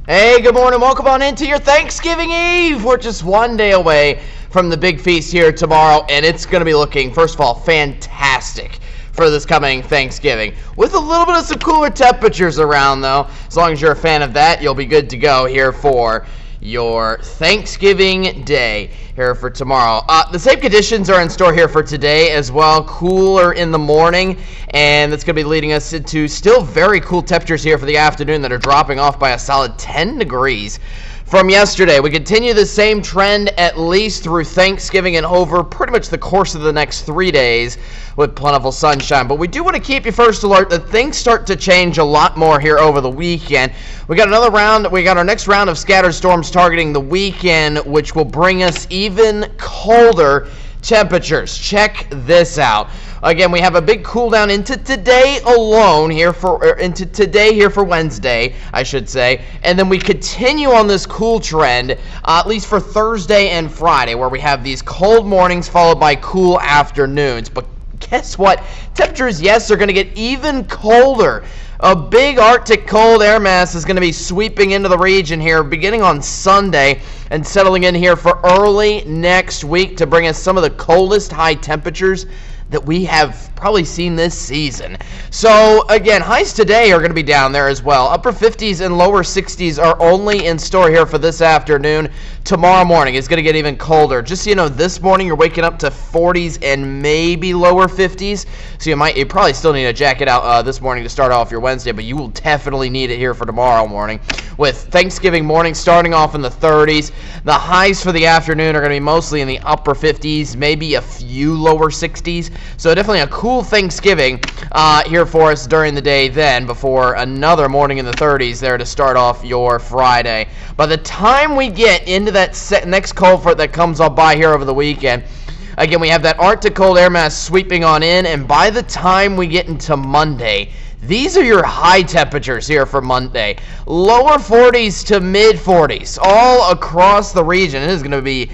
Hey, good morning. Welcome on into your Thanksgiving Eve. We're just one day away from the big feast here tomorrow, and it's going to be looking, first of all, fantastic for this coming Thanksgiving. With a little bit of some cooler temperatures around, though. As long as you're a fan of that, you'll be good to go here for your Thanksgiving Day here for tomorrow. The same conditions are in store here for today as well. Cooler in the morning, and that's going to be leading us into still very cool temperatures here for the afternoon that are dropping off by a solid 10 degrees from yesterday. We continue the same trend at least through Thanksgiving and over pretty much the course of the next 3 days with plentiful sunshine. But we do want to keep you first alert that things start to change a lot more here over the weekend. We got another round. We got our next round of scattered storms targeting the weekend, which will bring us even colder temperatures. Check this out. Again, we have a big cool down into today alone here for Wednesday, I should say. And then we continue on this cool trend, at least for Thursday and Friday, where we have these cold mornings followed by cool afternoons. But guess what? Temperatures, yes, are going to get even colder. A big Arctic cold air mass is going to be sweeping into the region here beginning on Sunday and settling in here for early next week to bring us some of the coldest high temperatures that we have probably seen this season. So again, highs today are going to be down there as well. Upper 50s and lower 60s are only in store here for this afternoon. Tomorrow morning is going to get even colder. Just so you know, this morning you're waking up to 40s and maybe lower 50s. So you probably still need a jacket out this morning to start off your Wednesday, but you will definitely need it here for tomorrow morning. With Thanksgiving morning starting off in the 30s, the highs for the afternoon are going to be mostly in the upper 50s, maybe a few lower 60s. So definitely a cool Thanksgiving here for us during the day then, before another morning in the 30s there to start off your Friday. By the time we get into that next cold front that comes up by here over the weekend, again, we have that Arctic cold air mass sweeping on in, and by the time we get into Monday, these are your high temperatures here for Monday. Lower 40s to mid 40s all across the region. It is going to be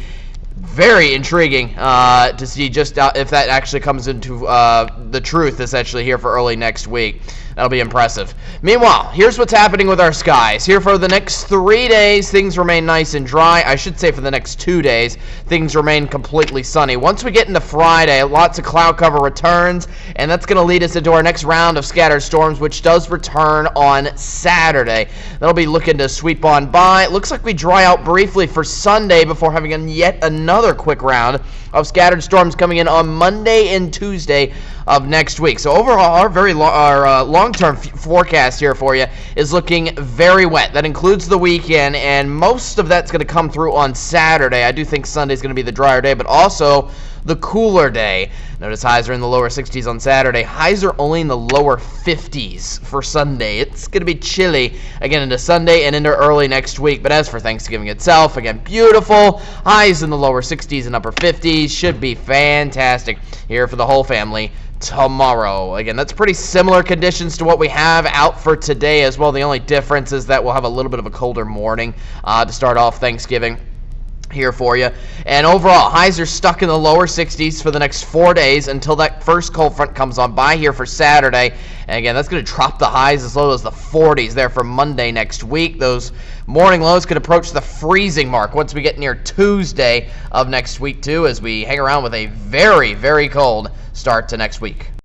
very intriguing to see just if that actually comes into the truth, essentially, here for early next week. That'll be impressive. Meanwhile, here's what's happening with our skies. Here for the next 3 days, things remain nice and dry. I should say for the next 2 days, things remain completely sunny. Once we get into Friday, lots of cloud cover returns, and that's going to lead us into our next round of scattered storms, which does return on Saturday. That'll be looking to sweep on by. It looks like we dry out briefly for Sunday before having yet another quick round of scattered storms coming in on Monday and Tuesday of next week. So overall, our long-term forecast here for you is looking very wet. That includes the weekend, and most of that's going to come through on Saturday. I do think Sunday's going to be the drier day, but also the cooler day. Notice highs are in the lower 60s on Saturday. Highs are only in the lower 50s for Sunday. It's going to be chilly again into Sunday and into early next week. But as for Thanksgiving itself, again, beautiful. Highs in the lower 60s and upper 50s. Should be fantastic here for the whole family tomorrow. Again, that's pretty similar conditions to what we have out for today as well. The only difference is that we'll have a little bit of a colder morning to start off Thanksgiving here for you. And overall, highs are stuck in the lower 60s for the next 4 days until that first cold front comes on by here for Saturday. And again, that's going to drop the highs as low as the 40s there for Monday next week. Those morning lows could approach the freezing mark once we get near Tuesday of next week too, as we hang around with a very, very cold start to next week.